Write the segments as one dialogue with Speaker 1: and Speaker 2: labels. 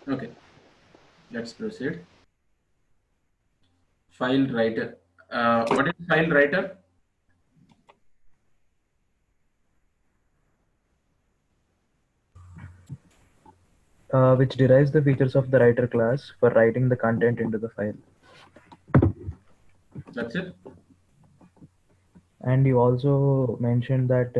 Speaker 1: Okay, let's proceed. File writer. What is file writer?
Speaker 2: Which derives the features of the writer class for writing the content into the file.
Speaker 1: That's it.
Speaker 2: And you also mentioned that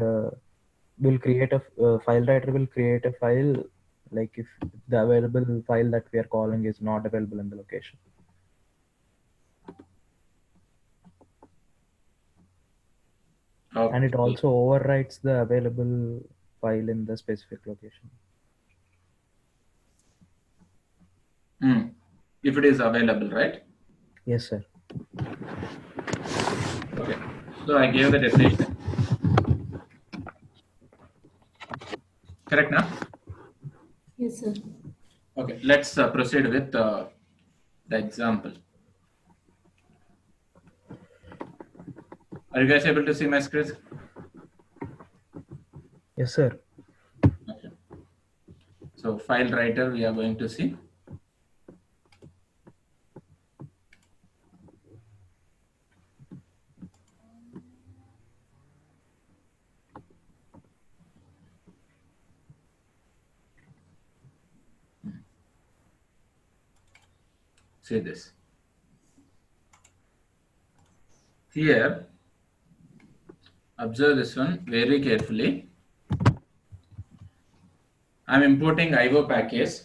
Speaker 2: will create a file writer will create a file like if the available file that we are calling is not available in the location. And it
Speaker 1: Okay.
Speaker 2: also overwrites the available file in the specific location.
Speaker 1: If it is available, right?
Speaker 2: Yes, sir.
Speaker 1: Okay. So I gave the definition. Correct now?
Speaker 3: Yes, sir.
Speaker 1: Okay. Let's proceed with the example. Are you guys able to see my screen?
Speaker 2: Yes, sir.
Speaker 1: Okay. So file writer we are going to see. See this. Here, observe this one very carefully. I'm importing IO package.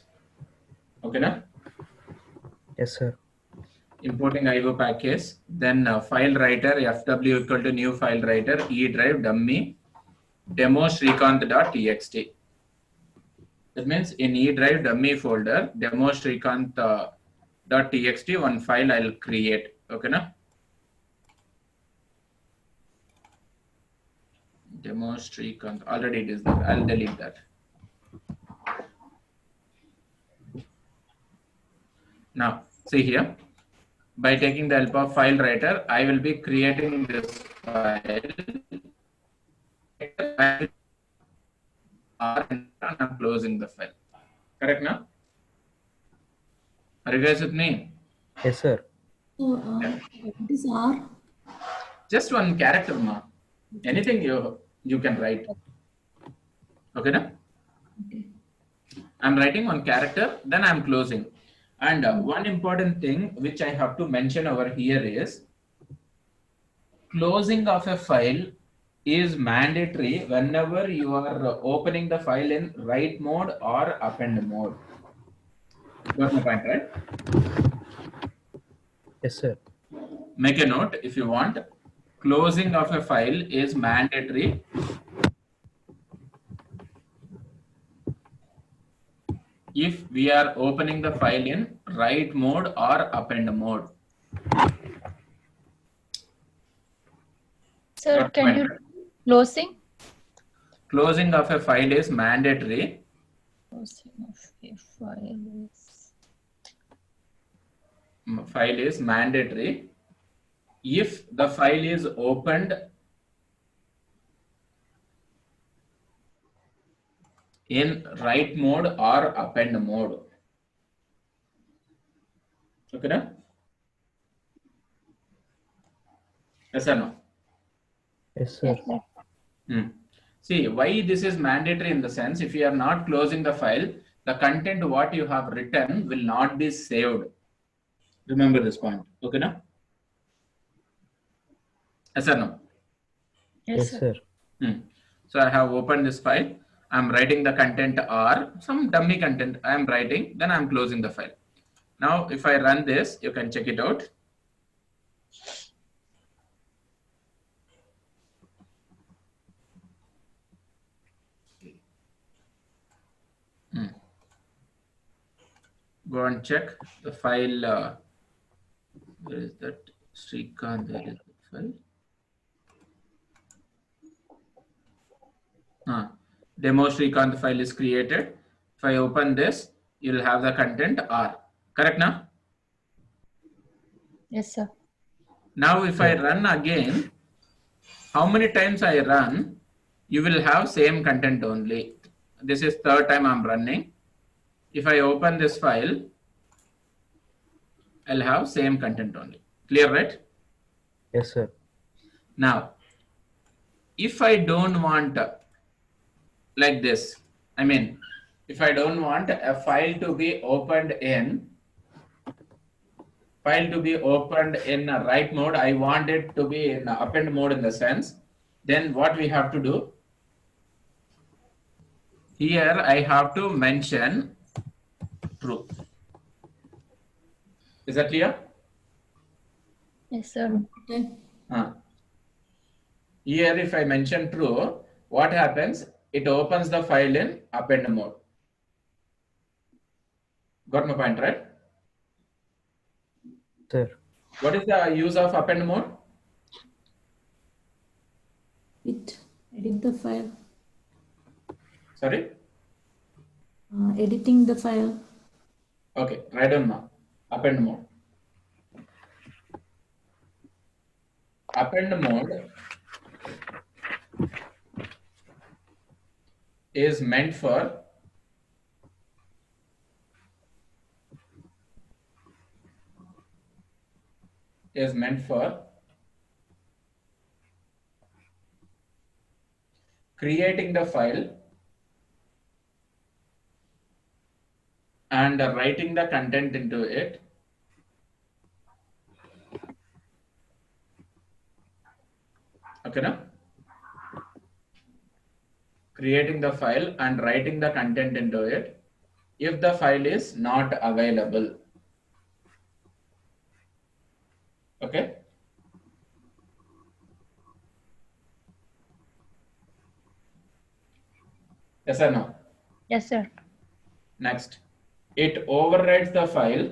Speaker 1: Okay, na?
Speaker 2: Yes, sir.
Speaker 1: Importing IO package. Then file writer fw equal to new file writer e drive dummy demo srikanth.txt. That means in E drive dummy folder, demo srikanth.txt, one file I'll create. Okay, na? Demo srikanth. Already it is there. I'll delete that. Now, see here. By taking the help of file writer, I will be creating this file. And I'm closing the file. Correct now? Are you guys with me?
Speaker 2: Yes, sir.
Speaker 3: So, what is R?
Speaker 1: Just one character, ma. Anything you can write. Okay, na?
Speaker 3: Okay.
Speaker 1: I'm writing one character, then I'm closing. And one important thing which I have to mention over here is closing of a file is mandatory whenever you are opening the file in write mode or append mode. Got my point, right?
Speaker 2: Yes, sir.
Speaker 1: Make a note if you want. Closing of a file is mandatory if we are opening the file in write mode or append mode.
Speaker 4: Sir,
Speaker 1: Got
Speaker 4: can
Speaker 1: my
Speaker 4: you
Speaker 1: point?
Speaker 4: closing?
Speaker 1: Closing of a file is mandatory.
Speaker 4: Closing of a file is
Speaker 1: File is mandatory if the file is opened in write mode or append mode. Okay, na? Yes or no?
Speaker 2: Yes, sir.
Speaker 4: yes, sir.
Speaker 1: See, why this is mandatory in the sense, if you are not closing the file, the content what you have written will not be saved. Remember this point. Okay, na? Yes or no?
Speaker 4: Yes,
Speaker 2: Yes,
Speaker 4: sir.
Speaker 2: sir.
Speaker 1: So I have opened this file. I'm writing the content or some dummy content I am writing, then I'm closing the file. Now, if I run this, you can check it out. Go and check the file. Where is that? Srikanth, where is the file? Demo Srikanth file is created. If I open this, you'll have the content R. Correct now?
Speaker 4: Yes, sir.
Speaker 1: Now, if I run again, how many times I run, you will have same content only. This is third time I'm running. If I open this file, I'll have same content only. Clear, right?
Speaker 2: Yes, sir.
Speaker 1: Now, if I don't want like this, I mean, if I don't want a file to be opened in a write mode, I want it to be in append mode in the sense, then what we have to do, here I have to mention true. Is that clear?
Speaker 4: Yes, sir.
Speaker 3: Okay.
Speaker 1: Here if I mention true, what happens? It opens the file in append mode. Got my point, right?
Speaker 2: Sir.
Speaker 1: What is the use of append mode?
Speaker 3: It edit the file.
Speaker 1: Sorry?
Speaker 3: Editing the file.
Speaker 1: Okay, write down now. Append mode. Append mode is meant for creating the file and writing the content into it. Okay, now? Creating the file and writing the content into it if the file is not available. Okay? Yes or no?
Speaker 4: Yes, sir.
Speaker 1: Next, it overrides the file.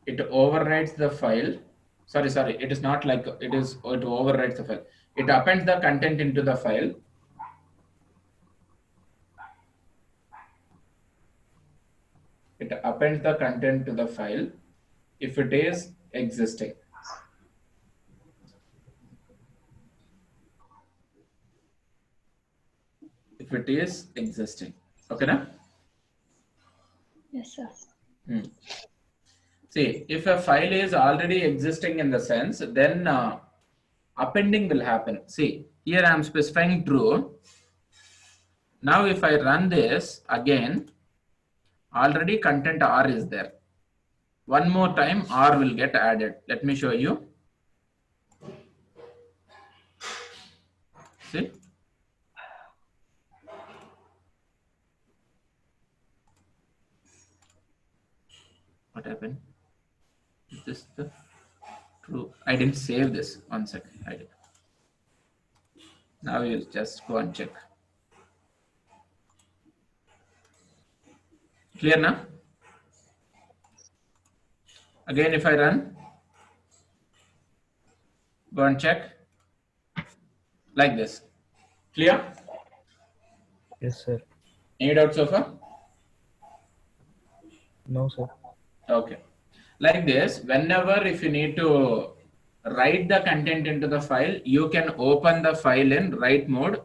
Speaker 1: It overrides the file. Sorry, it is not like it is, it overrides the file. It appends the content into the file. It appends the content to the file if it is existing. If it is existing. Okay, now?
Speaker 4: Yes, sir.
Speaker 1: See, if a file is already existing in the sense, then appending will happen. See, here I am specifying true. Now, if I run this again, already content R is there. One more time, R will get added. Let me show you. See? What happened? Is this the true? I didn't save this. 1 second. I did. Now you just go and check. Clear now? Again, if I run, go and check. Like this. Clear?
Speaker 2: Yes, sir.
Speaker 1: Any doubts so far?
Speaker 2: No, sir.
Speaker 1: Okay. Like this, whenever if you need to write the content into the file, you can open the file in write mode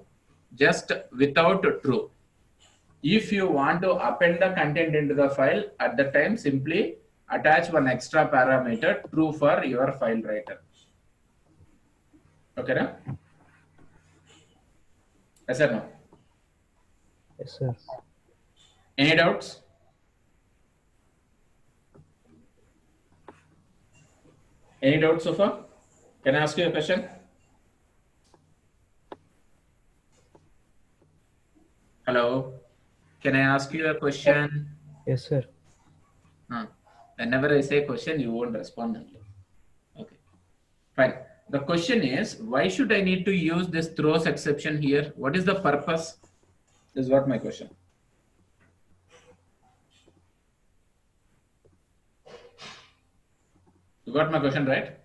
Speaker 1: just without true. If you want to append the content into the file, at the time simply attach one extra parameter true for your file writer. Okay, na? Yes or no?
Speaker 2: Yes, sir.
Speaker 1: Any doubts? Any doubts so far? Can I ask you a question? Hello? Can I ask you a question?
Speaker 2: Yes, sir.
Speaker 1: Whenever I say question, you won't respond only. Okay, fine. The question is, why should I need to use this throws exception here? What is the purpose? This is what my question. You got my question right?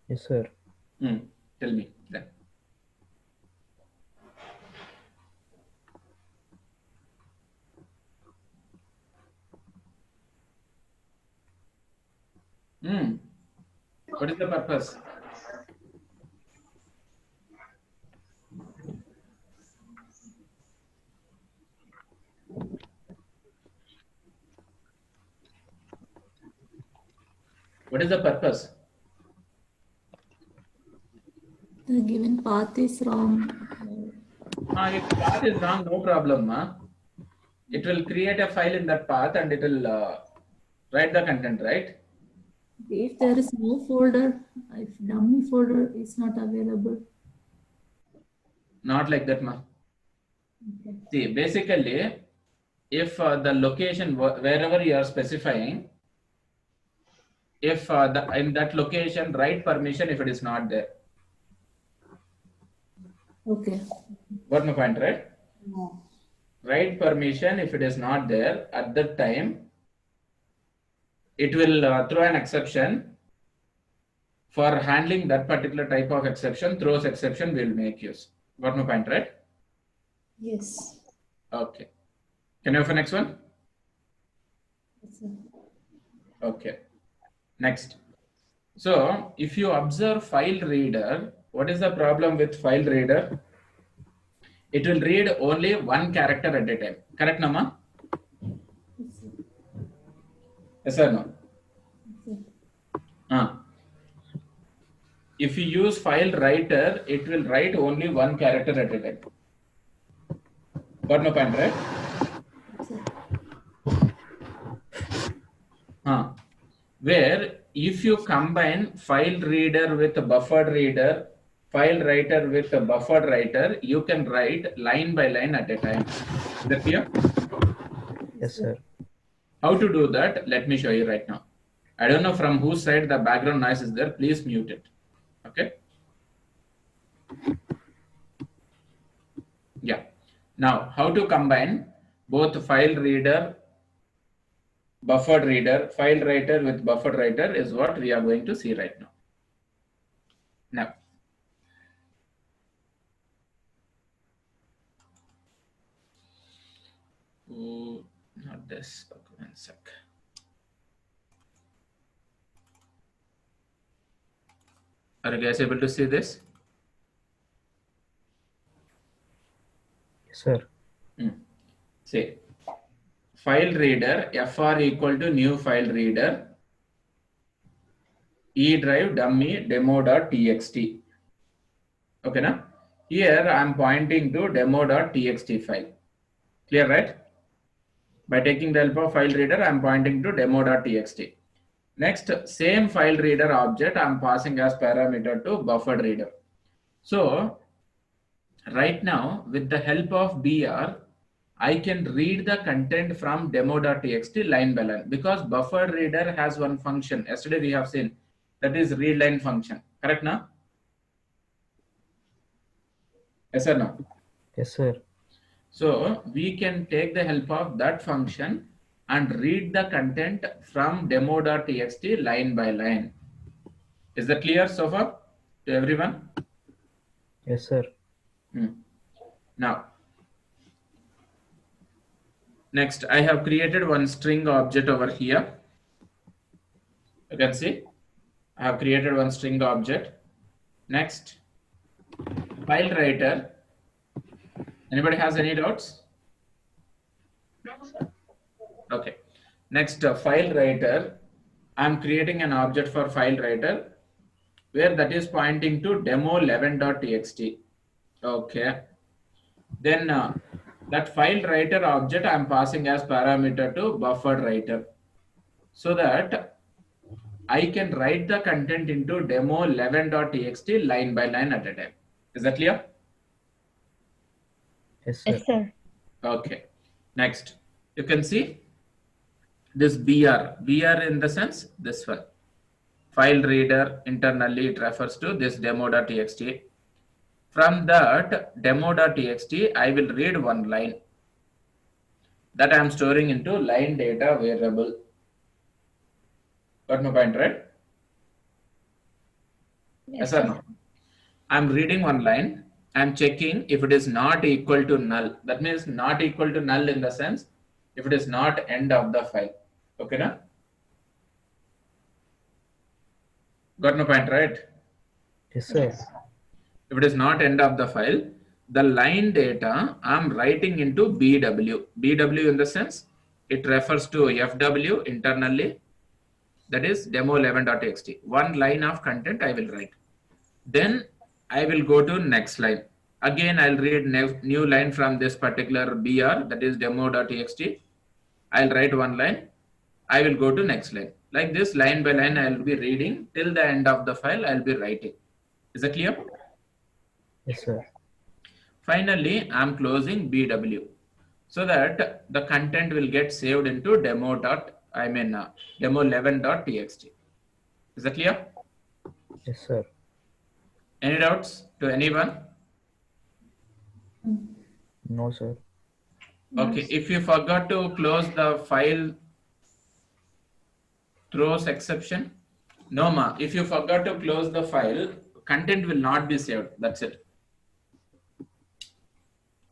Speaker 2: Yes, sir.
Speaker 1: Tell me then. What is the purpose? What is the purpose?
Speaker 3: The given path is wrong.
Speaker 1: If path is wrong, no problem. It will create a file in that path and it will write the content, right?
Speaker 3: If there is no folder, if dummy folder is not available.
Speaker 1: Not like that, ma.
Speaker 3: Okay.
Speaker 1: See, basically, if the location wherever you are specifying, if in that location write permission if it is not there.
Speaker 3: Okay.
Speaker 1: Got my point, right?
Speaker 3: No.
Speaker 1: Write permission if it is not there at that time, it will throw an exception. For handling that particular type of exception, throws exception will make use. Got my point, right?
Speaker 3: Yes.
Speaker 1: Okay. Can you have the next one?
Speaker 3: Yes, sir.
Speaker 1: Okay. Next. So if you observe file reader, what is the problem with file reader? It will read only one character at a time. Correct, Nama?
Speaker 3: Yes, sir.
Speaker 1: Yes or no?
Speaker 3: Yes, sir.
Speaker 1: If you use file writer, it will write only one character at a time. Got my point, right?
Speaker 3: Yes, sir.
Speaker 1: Where if you combine file reader with a buffered reader, file writer with a buffered writer, you can write line by line at a time. Is that clear?
Speaker 2: Yes, sir.
Speaker 1: How to do that? Let me show you right now. I don't know from whose side the background noise is there. Please mute it. Okay. Yeah. Now, how to combine both file reader, buffered reader, file writer with buffered writer is what we are going to see right now. Now, not this, but 1 sec. Are you guys able to see this?
Speaker 2: Yes, sir.
Speaker 1: Say, file reader, fr equal to new file reader, e drive dummy demo.txt. Okay, now here I am pointing to demo.txt file. Clear, right? By taking the help of file reader, I am pointing to demo.txt. Next, same file reader object I am passing as parameter to buffered reader. So right now, with the help of BR, I can read the content from demo.txt line by line because buffered reader has one function. Yesterday we have seen that is read line function. Correct now? Yes or no?
Speaker 2: Yes, sir.
Speaker 1: So we can take the help of that function and read the content from demo.txt line by line. Is that clear so far to everyone?
Speaker 2: Yes, sir.
Speaker 1: Now, next I have created one string object over here. You can see I have created one string object. Next, file writer. Anybody has any doubts? Okay. Next, file writer. I'm creating an object for file writer where that is pointing to demo11.txt. Okay. Then that file writer object I'm passing as parameter to buffered writer so that I can write the content into demo11.txt line by line at a time. Is that clear?
Speaker 2: Yes, sir.
Speaker 4: Yes, sir.
Speaker 1: Okay. Next, you can see this BR in the sense this one. File reader internally it refers to this demo.txt. From that demo.txt, I will read one line that I am storing into line data variable. Got my point, right? Yes or no? I'm reading one line. I'm checking if it is not equal to null. That means not equal to null in the sense if it is not end of the file. Okay, na? Got my point, right?
Speaker 2: Yes, sir.
Speaker 1: If it is not end of the file, the line data I'm writing into BW. BW in the sense it refers to FW internally. that is demo11.txt. One line of content I will write. Then I will go to next line. Again, I'll read new line from this particular BR, that is demo.txt. I'll write one line. I will go to next line. Like this, line by line, I'll be reading till the end of the file. I'll be writing. Is that clear?
Speaker 2: Yes, sir.
Speaker 1: Finally, I'm closing BW so that the content will get saved into demo11.txt. Is that clear?
Speaker 2: Yes, sir.
Speaker 1: Any doubts to anyone?
Speaker 2: No, sir.
Speaker 1: Okay, if you forgot to close the file throws exception, no ma. If you forgot to close the file, content will not be saved. That's it.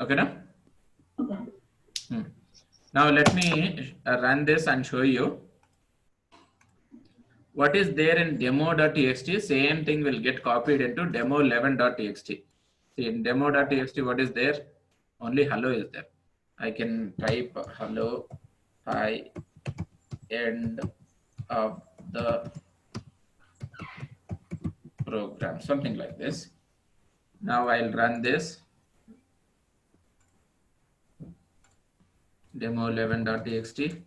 Speaker 1: Okay, no?
Speaker 3: Okay.
Speaker 1: Now let me run this and show you what is there in demo.txt. Same thing will get copied into demo11.txt. See, in demo.txt, what is there? Only hello is there. I can type hello, hi, end of the program, something like this. Now I'll run this demo11.txt.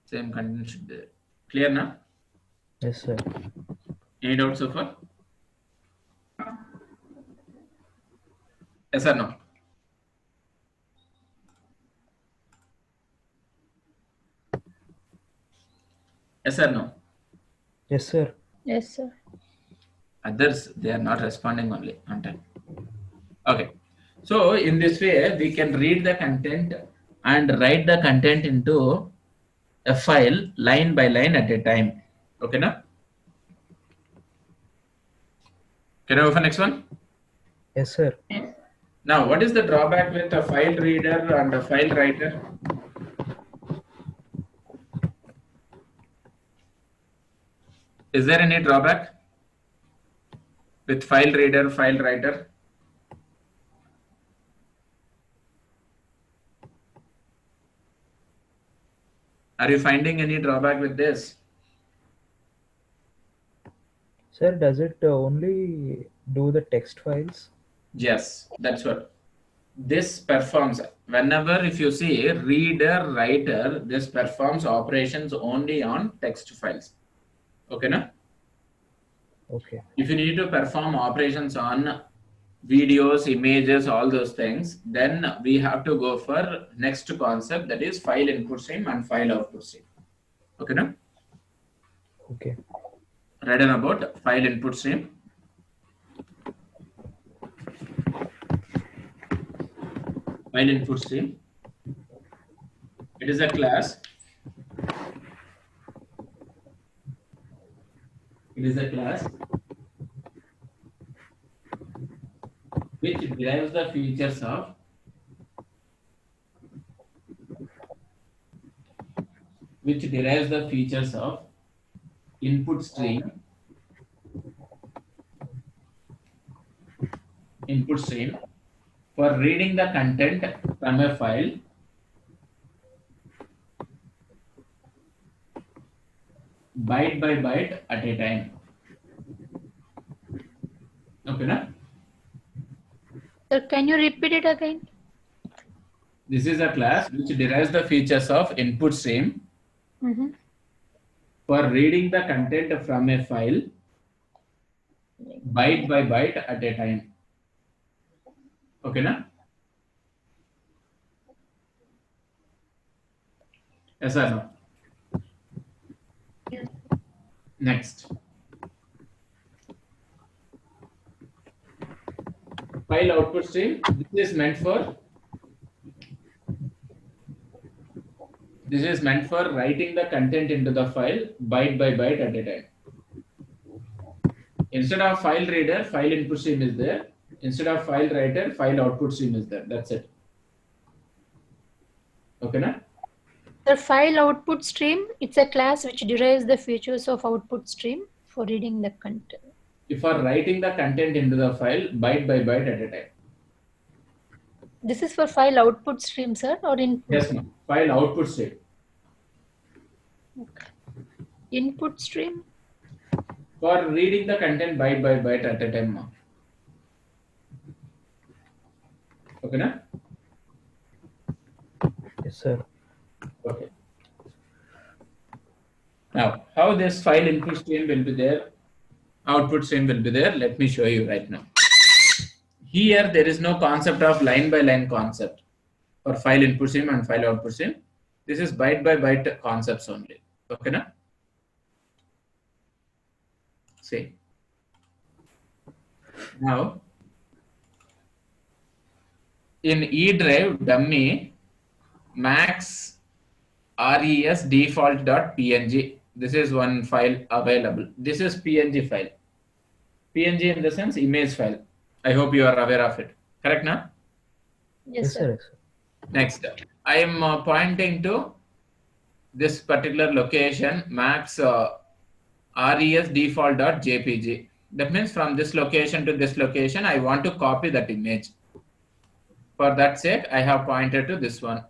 Speaker 1: Same content should be there. Clear now?
Speaker 2: Yes, sir.
Speaker 1: Any doubts so far? Yes or no? Yes or no?
Speaker 2: Yes, sir.
Speaker 4: Yes, sir.
Speaker 1: Others, they are not responding only on time. Okay. So in this way, we can read the content and write the content into a file line by line at a time. Okay, now? Can I open next one?
Speaker 2: Yes, sir.
Speaker 1: Now, what is the drawback with a file reader and a file writer? Is there any drawback with file reader, file writer? Are you finding any drawback with this?
Speaker 2: Sir, does it only do the text files?
Speaker 1: Yes, that's what. This performs, whenever if you see reader, writer, this performs operations only on text files. Okay, na?
Speaker 2: Okay.
Speaker 1: If you need to perform operations on videos, images, all those things, then we have to go for next concept, that is file input stream and file output stream. Okay, na?
Speaker 2: Okay.
Speaker 1: Read about file input stream. File input stream. It is a class. It is a class which derives the features of input stream for reading the content from a file byte by byte at a time. Okay, na?
Speaker 4: Sir, can you repeat it again?
Speaker 1: This is a class which derives the features of input stream for reading the content from a file byte by byte at a time. Okay, na? Yes or no? Next. File output stream. This is meant for writing the content into the file byte by byte at a time. Instead of file reader, file input stream is there. Instead of file writer, file output stream is there. That's it. Okay, na?
Speaker 4: The file output stream, it's a class which derives the features of output stream for reading the content.
Speaker 1: For writing the content into the file byte by byte at a time.
Speaker 4: This is for file output stream, sir, or input?
Speaker 1: Yes, ma'am. File output stream.
Speaker 4: Okay. Input stream.
Speaker 1: For reading the content byte by byte at a time. Okay, na?
Speaker 2: Yes, sir.
Speaker 1: Okay. Now, how this file input stream will be there, output stream will be there, let me show you right now. Here, there is no concept of line by line concept for file input stream and file output stream. This is byte by byte concepts only. Okay, na? See. Now, in E drive dummy max res default.png, this is one file available. This is PNG file. PNG in the sense image file. I hope you are aware of it. Correct now?
Speaker 4: Yes,
Speaker 2: Yes,
Speaker 4: sir.
Speaker 2: sir. Yes, sir.
Speaker 1: Next, I am pointing to this particular location max res default.jpg. That means from this location to this location, I want to copy that image. For that sake, I have pointed to this one.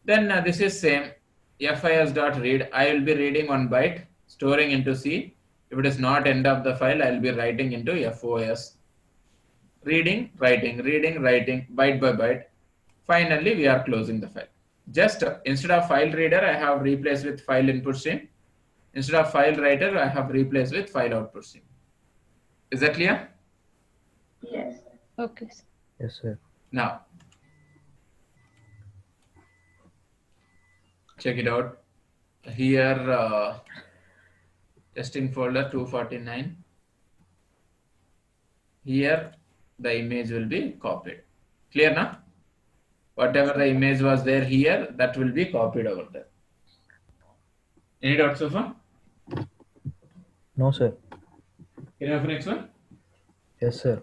Speaker 1: Then this is same fis.read. I will be reading 1 byte, storing into C. If it is not end of the file, I will be writing into FOS. Reading, writing, byte by byte. Finally, we are closing the file. Just instead of file reader, I have replaced with file input stream. Instead of file writer, I have replaced with file output stream. Is that clear?
Speaker 3: Yes.
Speaker 4: Okay, sir.
Speaker 2: Yes, sir.
Speaker 1: Now, check it out. Here, testing folder 249. Here, the image will be copied. Clear now? Whatever the image was there here, that will be copied over there. Any doubts so far?
Speaker 2: No, sir.
Speaker 1: Can you have next one?
Speaker 2: Yes, sir.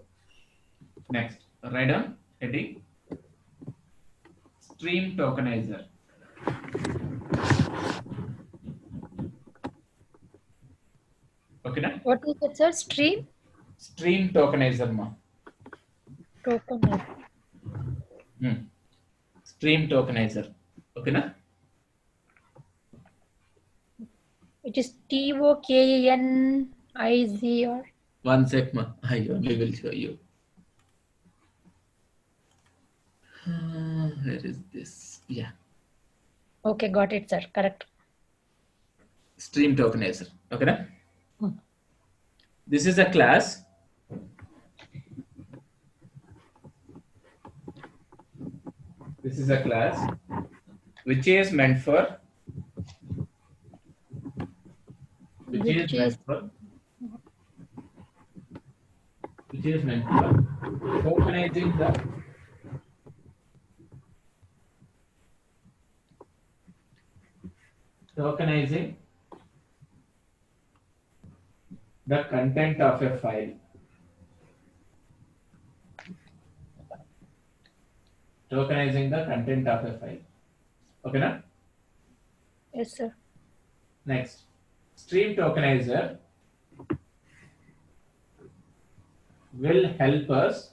Speaker 1: Next, write down heading stream tokenizer. Okay, na?
Speaker 4: What is it, sir? Stream
Speaker 1: Stream tokenizer, ma.
Speaker 4: tokenizer.
Speaker 1: Stream tokenizer. Okay, na?
Speaker 4: It is TOKENIZER.
Speaker 1: One sec, ma. I only will show you. Where is this? Yeah.
Speaker 4: Okay, got it, sir. Correct.
Speaker 1: Stream tokenizer. Okay, na? This is a class. This is a class which is meant for tokenizing the content of a file. Tokenizing the content of a file. Okay, na?
Speaker 4: Yes, sir.
Speaker 1: Next, stream tokenizer will help us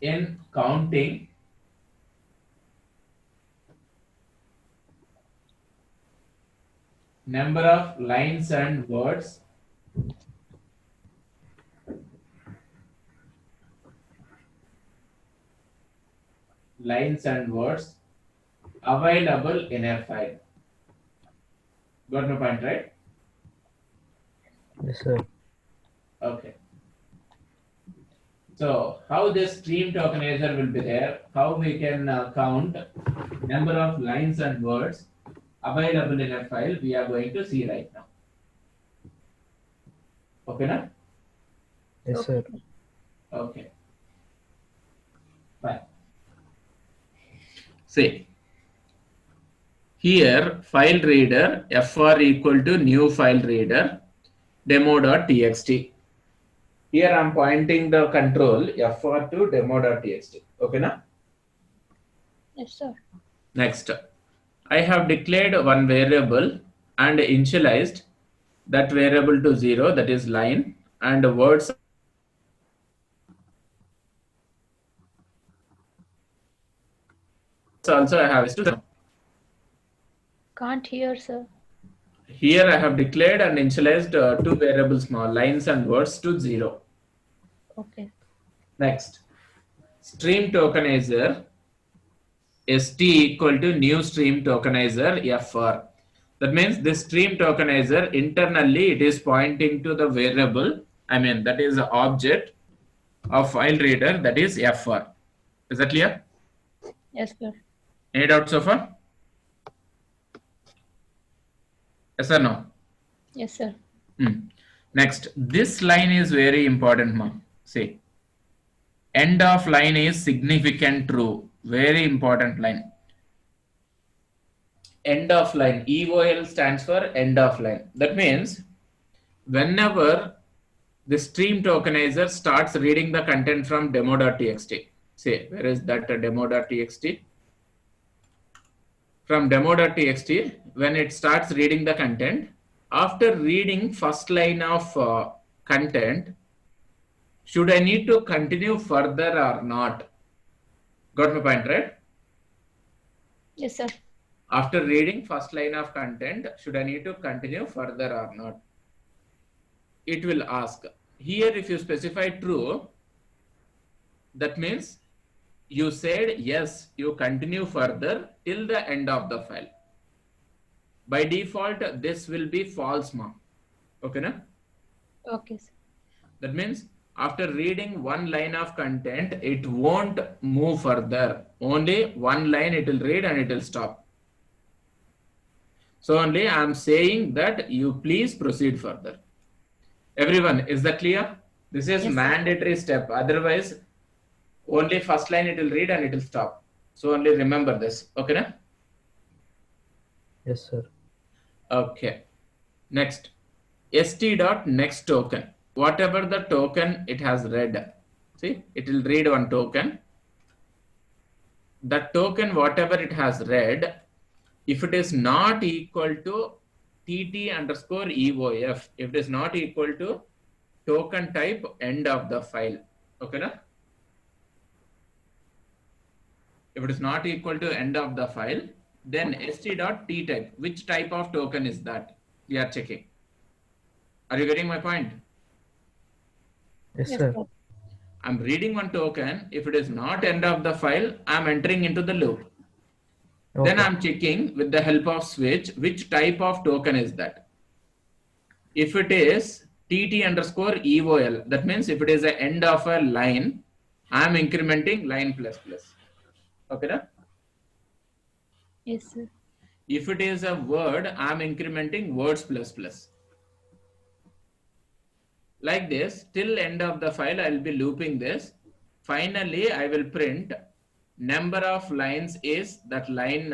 Speaker 1: in counting number of lines and words available in a file. Got my point, right?
Speaker 2: Yes, sir.
Speaker 1: Okay. So how this stream tokenizer will be there, how we can count number of lines and words available in a file, we are going to see right now. Okay, na?
Speaker 2: Yes, sir.
Speaker 1: Okay. Fine. See, here file reader fr equal to new file reader demo.txt. Here I am pointing the control fr to demo.txt. Okay, na?
Speaker 4: Yes, sir.
Speaker 1: Next, I have declared one variable and initialized that variable to 0, that is line, and words also I have is to 0.
Speaker 4: Can't hear, sir.
Speaker 1: Here I have declared and initialized two variables now, lines and words to 0.
Speaker 4: Okay.
Speaker 1: Next, stream tokenizer st equal to new stream tokenizer fr. That means this stream tokenizer internally it is pointing to the variable. I mean that is the object of file reader, that is fr. Is that clear?
Speaker 4: Yes, sir.
Speaker 1: Any doubts so far? Yes or no?
Speaker 4: Yes, sir.
Speaker 1: Next, this line is very important, ma. See, end of line is significant true. Very important line. End of line. EOL stands for end of line. That means whenever the stream tokenizer starts reading the content from demo.txt. Say, where is that demo.txt? From demo.txt, when it starts reading the content, after reading first line of content, should I need to continue further or not? Got my point, right?
Speaker 4: Yes, sir.
Speaker 1: After reading first line of content, should I need to continue further or not? It will ask. Here, if you specify true, that means you said yes, you continue further till the end of the file. By default, this will be false, ma. Okay, na?
Speaker 4: Okay, sir.
Speaker 1: That means after reading one line of content, it won't move further. Only one line it will read and it will stop. So only I am saying that you please proceed further. Everyone, is that clear? This is
Speaker 4: Yes, sir.
Speaker 1: mandatory step. Otherwise, only first line it will read and it will stop. So only remember this. Okay, na?
Speaker 2: Yes, sir.
Speaker 1: Okay. Next, st.next token. Whatever the token it has read, see, it will read one token. That token, whatever it has read, if it is not equal to tt underscore eof, if it is not equal to token type end of the file. Okay, na? If it is not equal to end of the file, then st.t type, which type of token is that? We are checking. Are you getting my point?
Speaker 2: Yes,
Speaker 4: Yes,
Speaker 2: sir.
Speaker 4: sir.
Speaker 1: I'm reading one token. If it is not end of the file, I'm entering into the loop. Then
Speaker 2: Okay.
Speaker 1: I'm checking with the help of switch, which type of token is that? If it is tt underscore eol, that means if it is the end of a line, I'm incrementing line plus plus. Okay, na?
Speaker 4: Yes, sir.
Speaker 1: If it is a word, I'm incrementing words plus plus. Like this, till end of the file, I'll be looping this. Finally, I will print number of lines is that line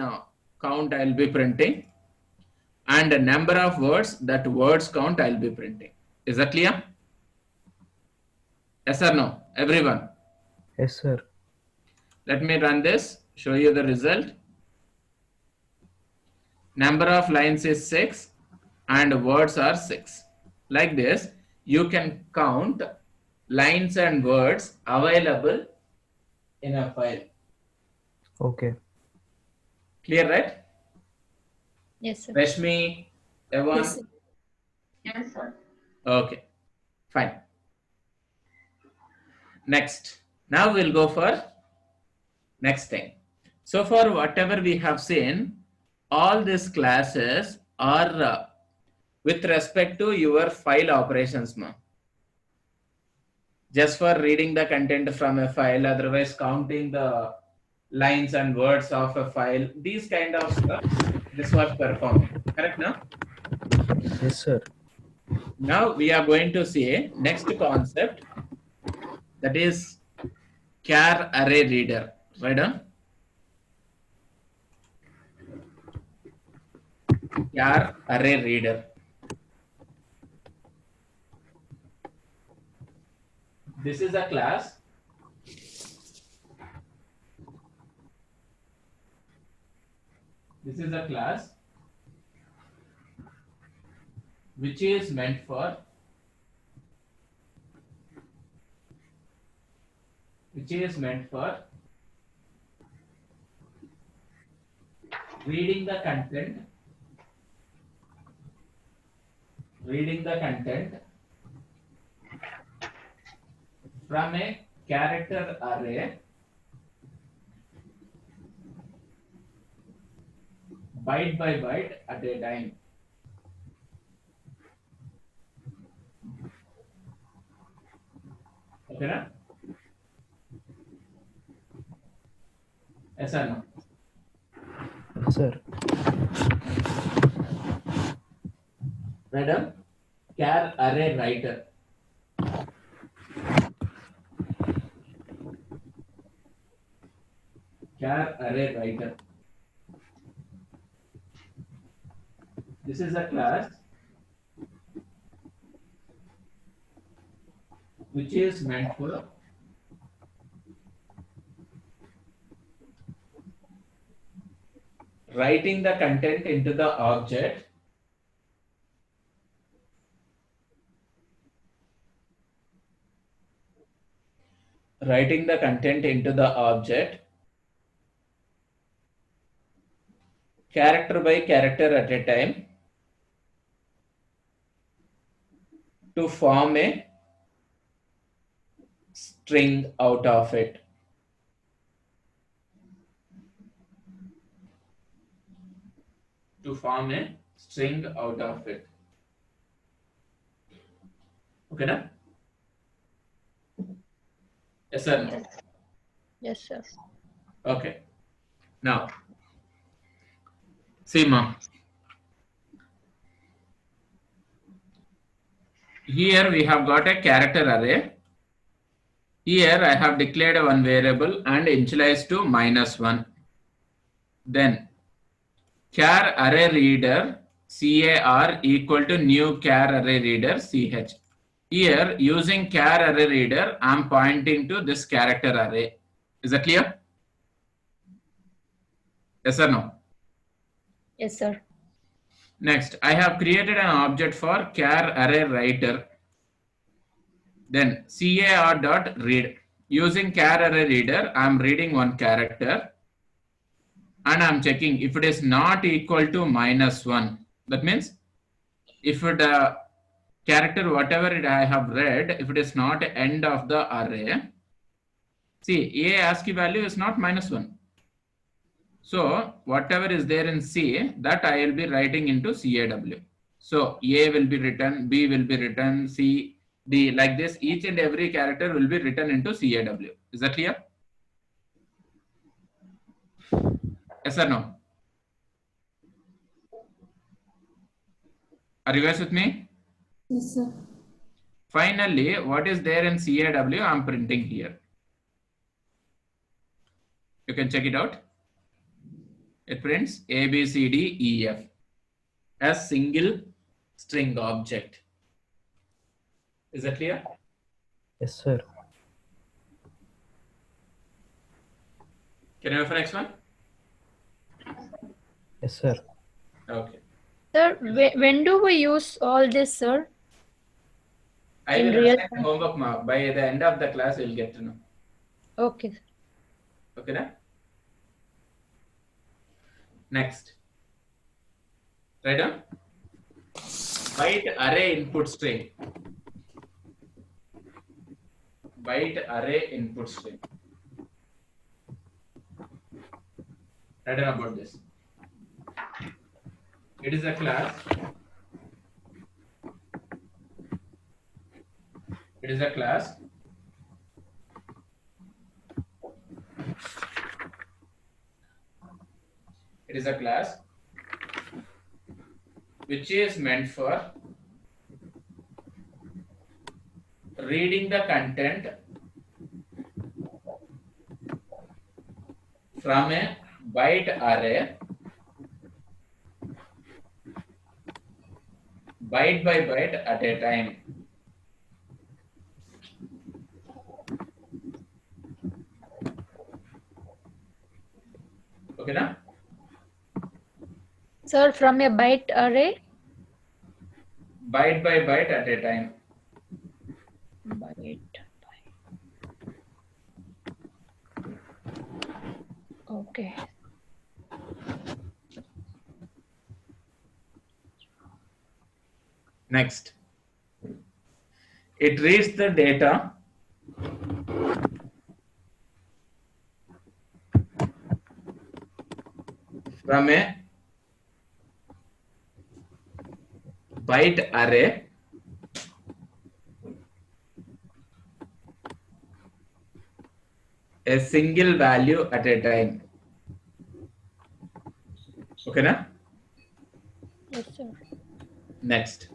Speaker 1: count I'll be printing, and the number of words, that words count I'll be printing. Is that clear? Yes or no? Everyone.
Speaker 2: Yes, sir.
Speaker 1: Let me run this, show you the result. Number of lines is 6 and words are 6. Like this, you can count lines and words available in a file.
Speaker 2: Okay.
Speaker 1: Clear, right?
Speaker 4: Yes, sir.
Speaker 1: Rashmi, Evan?
Speaker 3: Yes, sir.
Speaker 5: Yes, sir.
Speaker 1: Okay, fine. Next. Now we'll go for next thing. So far, whatever we have seen, all these classes are with respect to your file operations, ma. Just for reading the content from a file, otherwise counting the lines and words of a file, these kind of stuff, this was performing. Correct, no?
Speaker 2: Yes, sir.
Speaker 1: Now we are going to see next concept, that is char array reader. Right on? Char array reader. This is a class. This is a class which is meant for reading the content, reading the content from a character array byte by byte at a time. Okay, na? Yes or no?
Speaker 2: Yes, sir.
Speaker 1: Madam, char array writer. Char array writer. This is a class which is meant for writing the content into the object, writing the content into the object, character by character at a time, to form a string out of it. To form a string out of it. Okay, na? Yes, sir. No?
Speaker 4: Yes, sir.
Speaker 1: Okay. Now, see, ma'am. Here we have got a character array. Here I have declared one variable and initialized to -1. Then char array reader char equal to new char array reader ch. Here using char array reader I am pointing to this character array. Is that clear? Yes or no?
Speaker 4: Yes, sir.
Speaker 1: Next, I have created an object for char array writer. Then car dot read. Using char array reader, I am reading one character and I am checking if it is not equal to -1. That means if it character whatever it I have read, if it is not end of the array, see a ASCII value is not -1. So whatever is there in C, that I will be writing into CAW. So A will be written, B will be written, C, D, like this. Each and every character will be written into CAW. Is that clear? Yes or no? Are you guys with me?
Speaker 3: Yes, sir.
Speaker 1: Finally, what is there in CAW, I am printing here. You can check it out. It prints A, B, C, D, E, F as single string object. Is that clear?
Speaker 2: Yes, sir.
Speaker 1: Can you have the next one?
Speaker 2: Yes, sir.
Speaker 1: Okay.
Speaker 4: Sir, when do we use all this, sir?
Speaker 1: I
Speaker 4: In
Speaker 1: will
Speaker 4: real
Speaker 1: assign homework mark. By the end of the class, you'll get to know.
Speaker 4: Okay.
Speaker 1: Okay, na? Next. Right on? Byte array input string. Byte array input string. Right on about this. It is a class. It is a class it is a class which is meant for reading the content from a byte array byte by byte at a time. Okay, na?
Speaker 4: Sir, from a byte array?
Speaker 1: Byte by byte at a time.
Speaker 4: Byte. Okay.
Speaker 1: Next, it reads the data from a byte array a single value at a time. Okay, na?
Speaker 4: Yes, sir.
Speaker 1: Next,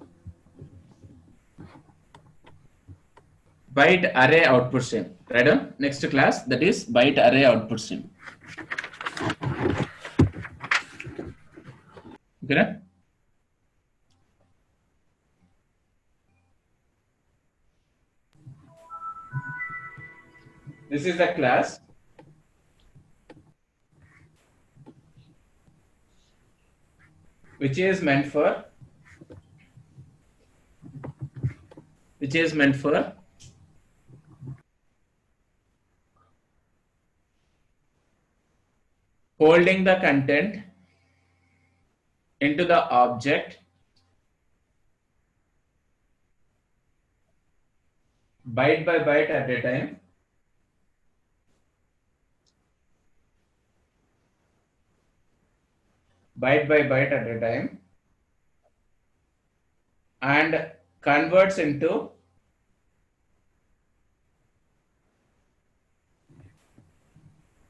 Speaker 1: byte array output stream. Right on? Next class, that is byte array output stream. Okay, na? This is the class which is meant for holding the content into the object byte by byte at a time, byte by byte at a time, and converts into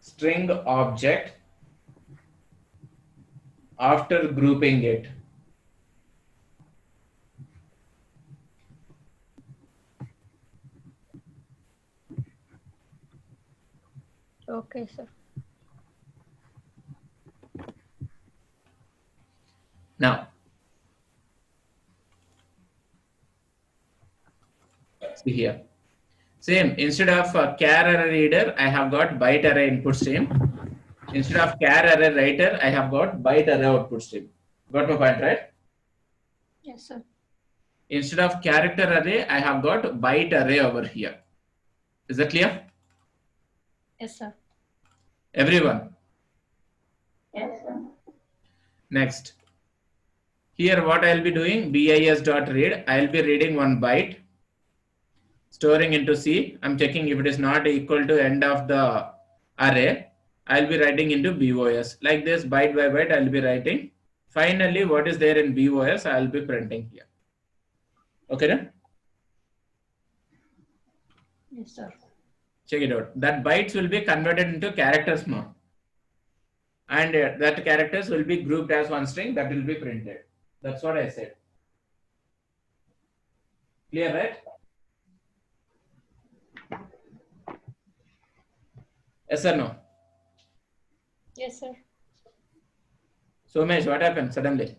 Speaker 1: string object after grouping it.
Speaker 4: Okay, sir.
Speaker 1: Now, see here. Same, instead of char array reader, I have got byte array input stream. Instead of char array writer, I have got byte array output stream. Got my point, right?
Speaker 4: Yes, sir.
Speaker 1: Instead of character array, I have got byte array over here. Is that clear?
Speaker 4: Yes, sir.
Speaker 1: Everyone?
Speaker 5: Yes, sir.
Speaker 1: Next. Here what I'll be doing, bis.read, I'll be reading one byte, storing into C. I'm checking if it is not equal to end of the array. I'll be writing into BOS. Like this, byte by byte, I'll be writing. Finally, what is there in BOS, I'll be printing here. Okay, then?
Speaker 4: Yes, sir.
Speaker 1: Check it out. That bytes will be converted into characters now. And that characters will be grouped as one string that will be printed. That's what I said. Clear, right? Yes or no?
Speaker 4: Yes, sir.
Speaker 1: Somesh, what happened suddenly?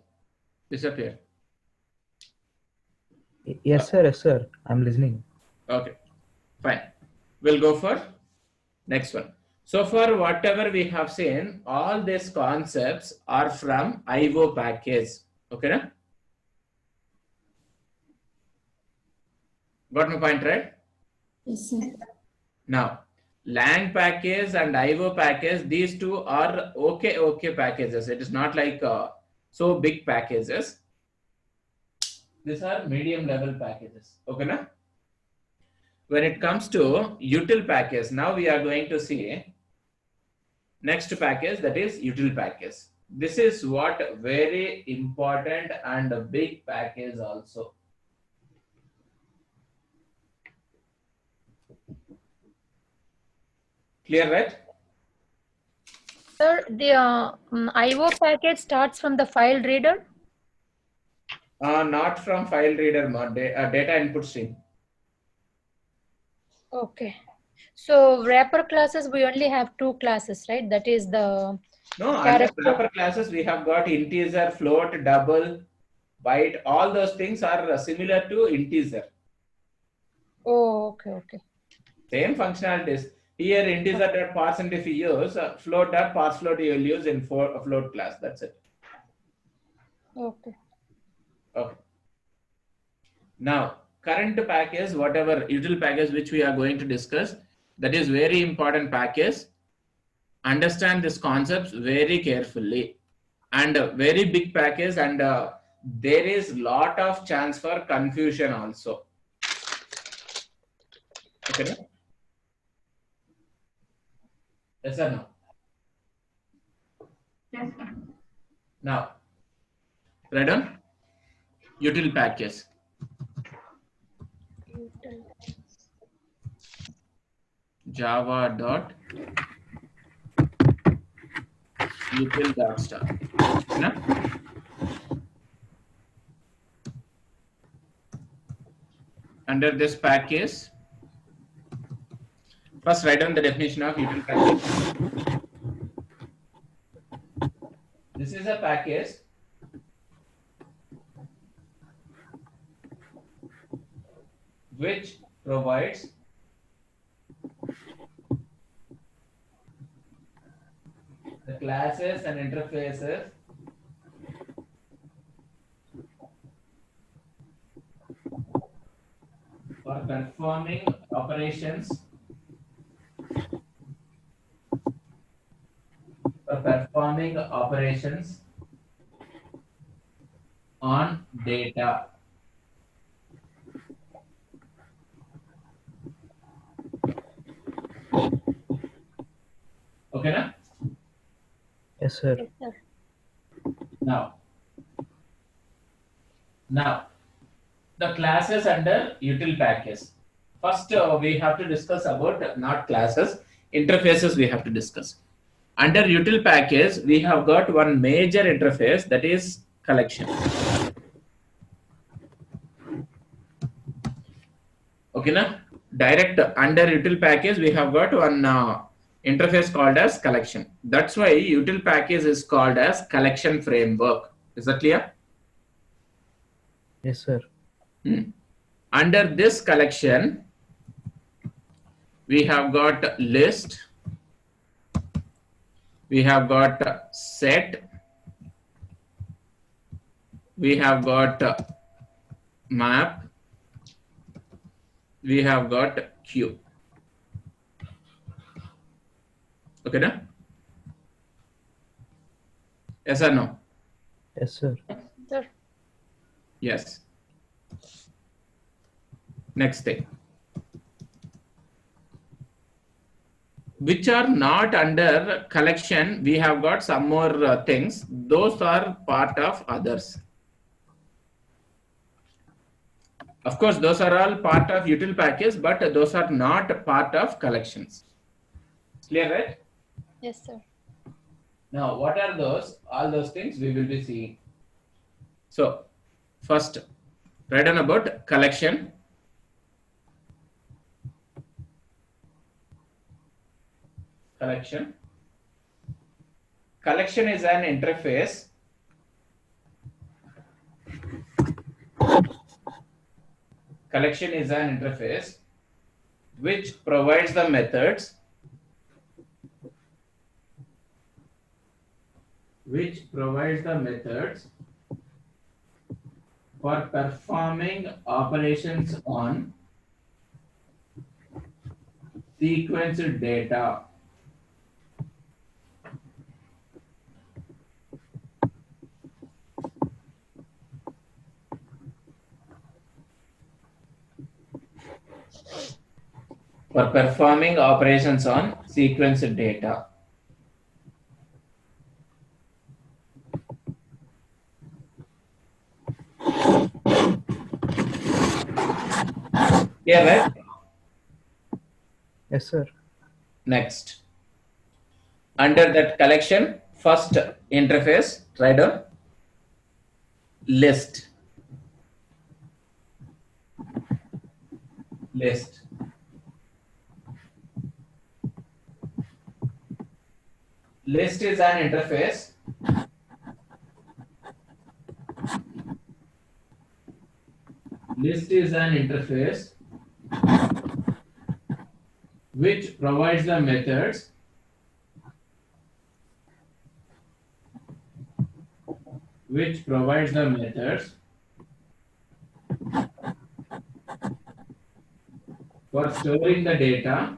Speaker 1: Disappeared.
Speaker 2: Yes, sir. Yes, sir. I'm listening.
Speaker 1: Okay, fine. We'll go for next one. So far, whatever we have seen, all these concepts are from IO package. Okay, na? Got my point, right?
Speaker 3: Yes, sir.
Speaker 1: Now, lang package and IO package, these two are okay packages. It is not like so big packages. These are medium level packages. Okay, na? When it comes to util package, now we are going to see next package, that is util package. This is what very important and a big package also. Clear, right?
Speaker 4: Sir, the IO package starts from the file reader.
Speaker 1: Not from file reader, data input stream.
Speaker 4: Okay. So wrapper classes, we only have two classes, right? That is the
Speaker 1: No, under
Speaker 4: character.
Speaker 1: wrapper classes, we have got integer, float, double, byte. All those things are similar to integer.
Speaker 4: Oh, okay, okay.
Speaker 1: Same functionalities. Here, integer.parseInt if you use, float.parseFloat you will use in float class. That's it.
Speaker 4: Okay.
Speaker 1: Okay. Now, current package, whatever util package which we are going to discuss, that is very important package. Understand these concepts very carefully. And a very big package, and there is lot of chance for confusion also. Okay. Yes or no?
Speaker 5: Yes, sir.
Speaker 1: Now, write down util package. Java dot util dot star. No? Under this package, first write down the definition of util package. This is a package which provides the classes and interfaces for performing operations on data. Okay, na?
Speaker 2: Yes, sir.
Speaker 4: Yes, sir.
Speaker 1: Now, the classes under util package. First, we have to discuss about not classes, interfaces we have to discuss. Under util package, we have got one major interface, that is collection. Okay, na? Direct under util package, we have got one interface called as collection. That's why util package is called as collection framework. Is that clear?
Speaker 2: Yes, sir.
Speaker 1: Under this collection, we have got list, we have got set, we have got map, we have got queue. Okay, na? Yes or no?
Speaker 2: Yes, sir.
Speaker 4: Sir.
Speaker 1: Yes. Next thing. Which are not under collection, we have got some more things. Those are part of others. Of course, those are all part of util package, but those are not part of collections. Clear, right?
Speaker 4: Yes, sir.
Speaker 1: Now, what are those? All those things we will be seeing. So, first, write down about collection. Collection. Collection is an interface which provides the methods for performing operations on sequenced data. For performing operations on sequenced data. Yeah, right?
Speaker 2: Yes, sir.
Speaker 1: Next. Under that collection, first interface, write down list. List. List is an interface which provides the methods for storing the data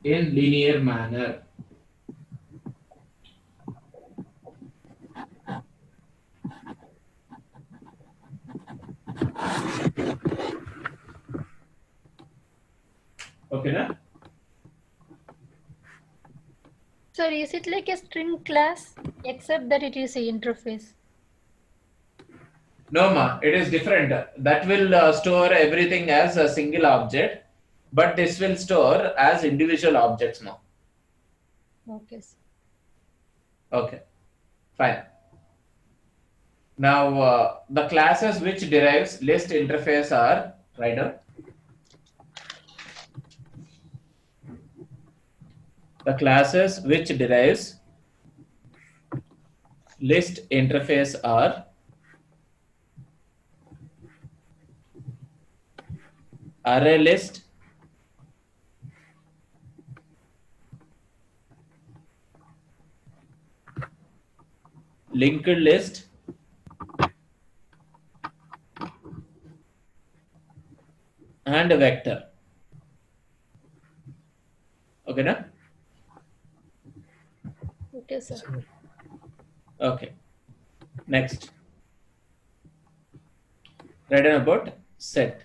Speaker 1: in linear manner. Okay, na?
Speaker 4: Sir, is it like a string class except that it is a interface?
Speaker 1: No, ma, it is different. That will store everything as a single object, but this will store as individual objects now.
Speaker 4: Okay, sir.
Speaker 1: Okay, fine. Now, the classes which derives list interface are, write down. The classes which derives list interface are array list, linked list, and vector. Okay, na?
Speaker 4: Okay, sir.
Speaker 1: Okay. Next. Write down about set.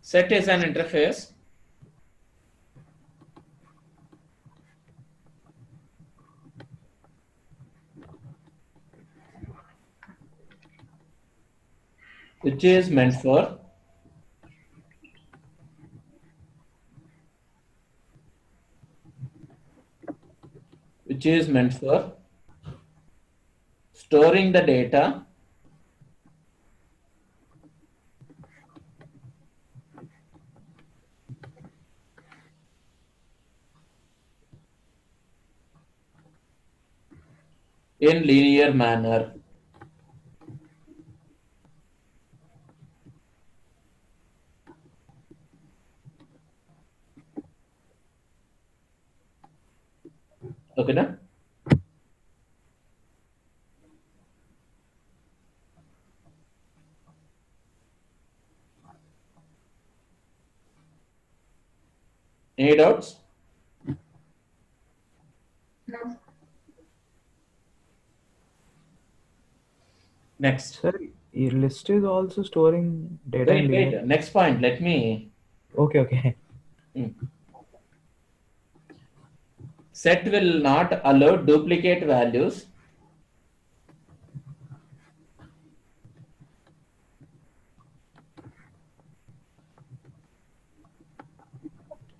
Speaker 1: Set is an interface which is meant for storing the data in linear manner. Okay, na? Any doubts?
Speaker 5: No.
Speaker 1: Next.
Speaker 2: Sir, your list is also storing data in
Speaker 1: Wait.
Speaker 2: linear.
Speaker 1: Next point. Let me.
Speaker 2: Okay.
Speaker 1: Set will not allow duplicate values.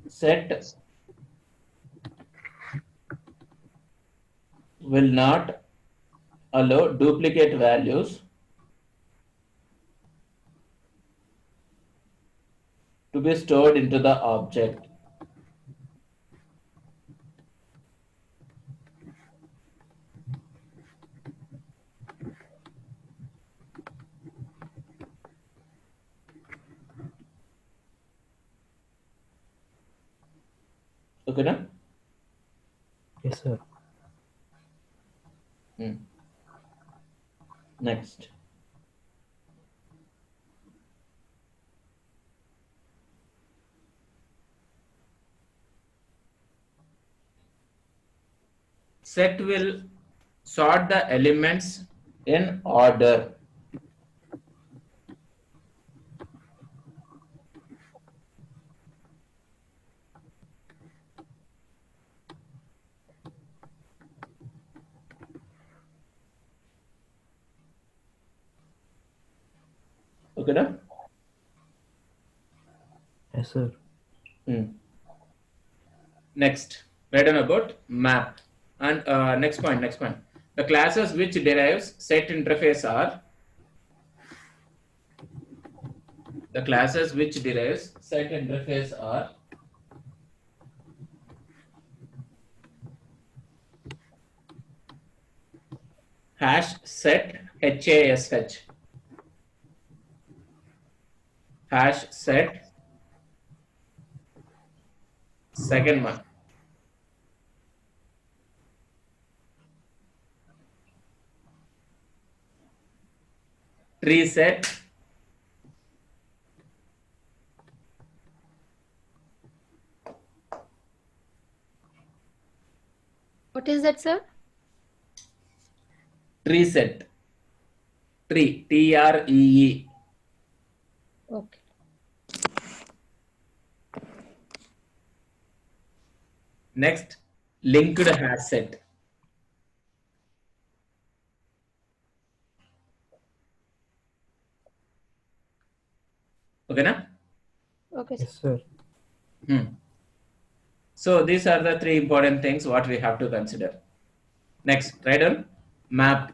Speaker 1: Set will not allow duplicate values to be stored into the object. Okay, na?
Speaker 2: Yes, sir.
Speaker 1: Next. Set will sort the elements in order. Okay, na?
Speaker 2: Yes, sir.
Speaker 1: Next, write down about map. And next point. The classes which derives set interface are hash set, HASH, hash set, second one, tree set,
Speaker 4: What is that, sir?
Speaker 1: tree set. Tree. Tree.
Speaker 4: Okay.
Speaker 1: Next, linked hash set. Okay, na?
Speaker 4: Okay, sir.
Speaker 2: Yes, sir.
Speaker 1: So these are the three important things what we have to consider. Next, write down map.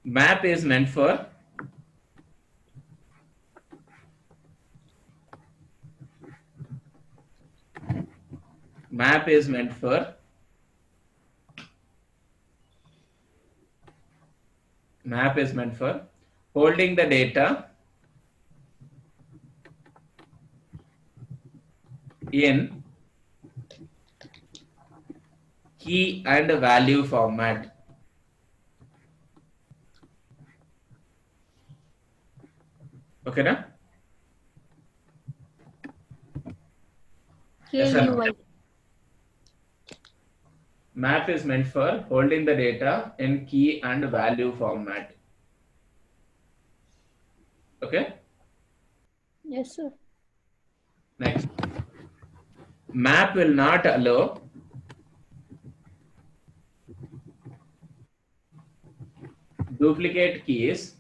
Speaker 1: Map is meant for map is meant for map is meant for holding the data in key and value format. Okay, na? Yes, sir.
Speaker 4: KUI.
Speaker 1: Map is meant for holding the data in key and value format. Okay.
Speaker 4: Yes, sir.
Speaker 1: Next, map will not allow duplicate keys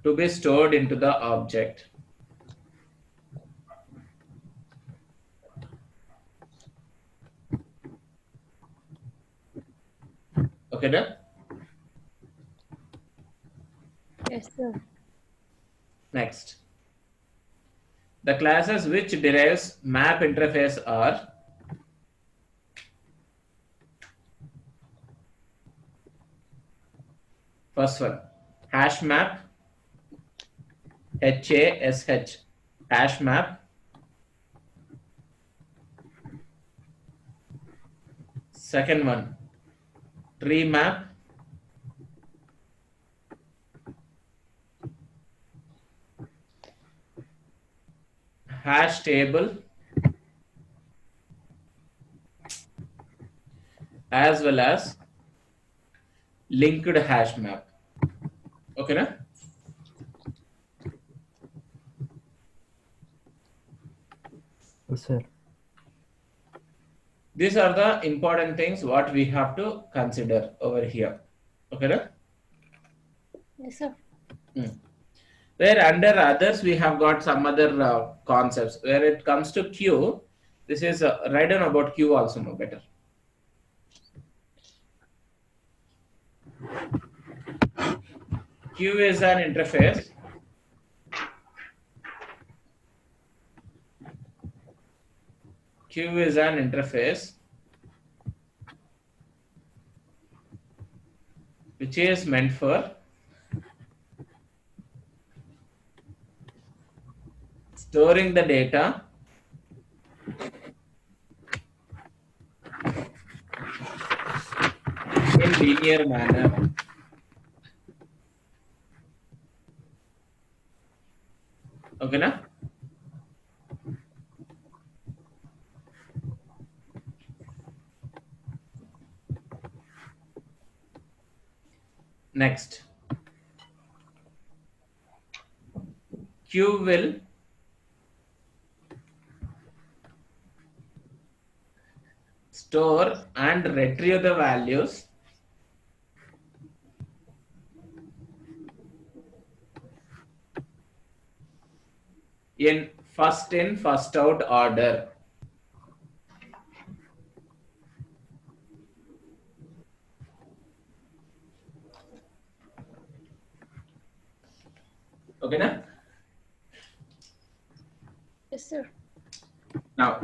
Speaker 1: to be stored into the object. Okay, then?
Speaker 4: Yes, sir.
Speaker 1: Next, the classes which derives map interface are first one, hash map, HASH, hash map. Second one, tree map. Hash table, as well as linked hash map. Okay, na?
Speaker 2: Yes, sir.
Speaker 1: These are the important things what we have to consider over here. Okay, na?
Speaker 4: Yes, sir.
Speaker 1: Where under others we have got some other concepts. Where it comes to Q, this is write down about Q also no better. Q is an interface. Q is an interface which is meant for storing the data in linear manner. Okay, na? Next, Q will store and retrieve the values in first out order. Okay, na?
Speaker 4: Yes, sir.
Speaker 1: Now,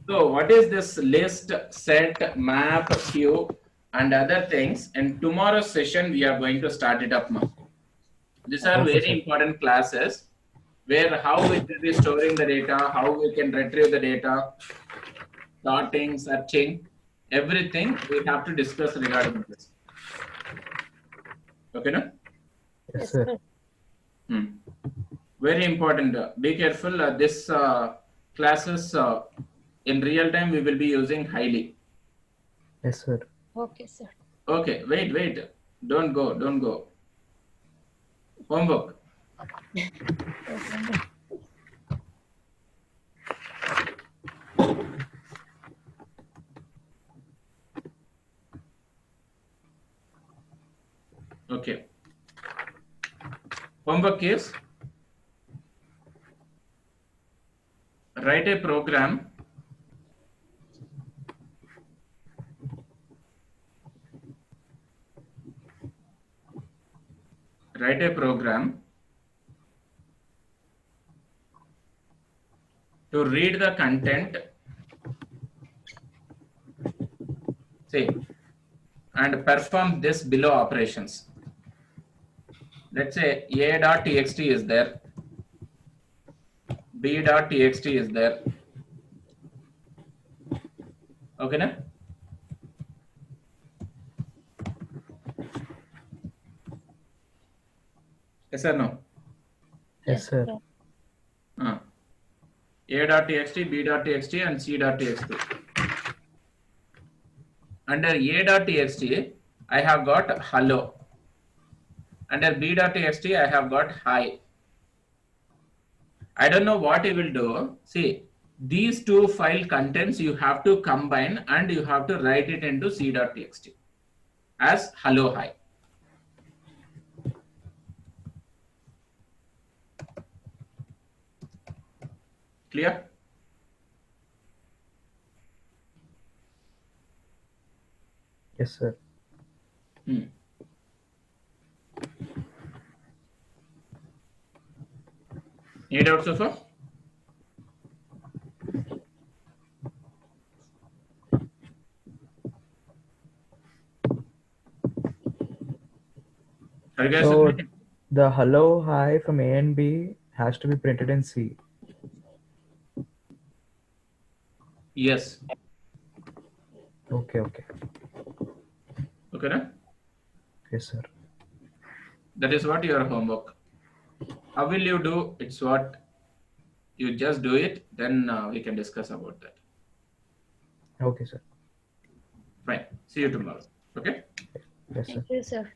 Speaker 1: so what is this list, set, map, queue, and other things? In tomorrow's session, we are going to start it up now. These are
Speaker 2: Okay,
Speaker 1: very
Speaker 2: sir.
Speaker 1: important classes where how we will be storing the data, how we can retrieve the data, sorting, searching, everything we have to discuss regarding this. Okay, no?
Speaker 2: Yes, sir.
Speaker 1: Very important. Be careful. This classes in real time we will be using highly.
Speaker 2: Yes, sir.
Speaker 4: Okay, sir.
Speaker 1: Okay, wait. Don't go. Homework.
Speaker 4: Okay.
Speaker 1: Okay. Homework is write a program to read the content, say, and perform this below operations. Let's say a.txt is there, b.txt is there. Okay, na? Yes or no?
Speaker 2: Yes, sir.
Speaker 1: A.txt, b.txt, and c.txt. Under a.txt, I have got hello. Under b.txt, I have got hi. I don't know what you will do. See, these two file contents you have to combine and you have to write it into c.txt as hello hi. Clear?
Speaker 2: Yes, sir.
Speaker 1: Any doubts so far? Are you guys
Speaker 2: So
Speaker 1: agreed?
Speaker 2: the hello, hi from A and B has to be printed in C.
Speaker 1: Yes.
Speaker 2: Okay.
Speaker 1: Okay, na?
Speaker 2: Yes, sir.
Speaker 1: That is what your homework. How will you do? It's what you just do it. Then we can discuss about that.
Speaker 2: Okay, sir.
Speaker 1: Fine. See you tomorrow. Okay.
Speaker 2: Yes, sir.
Speaker 4: Thank you, sir.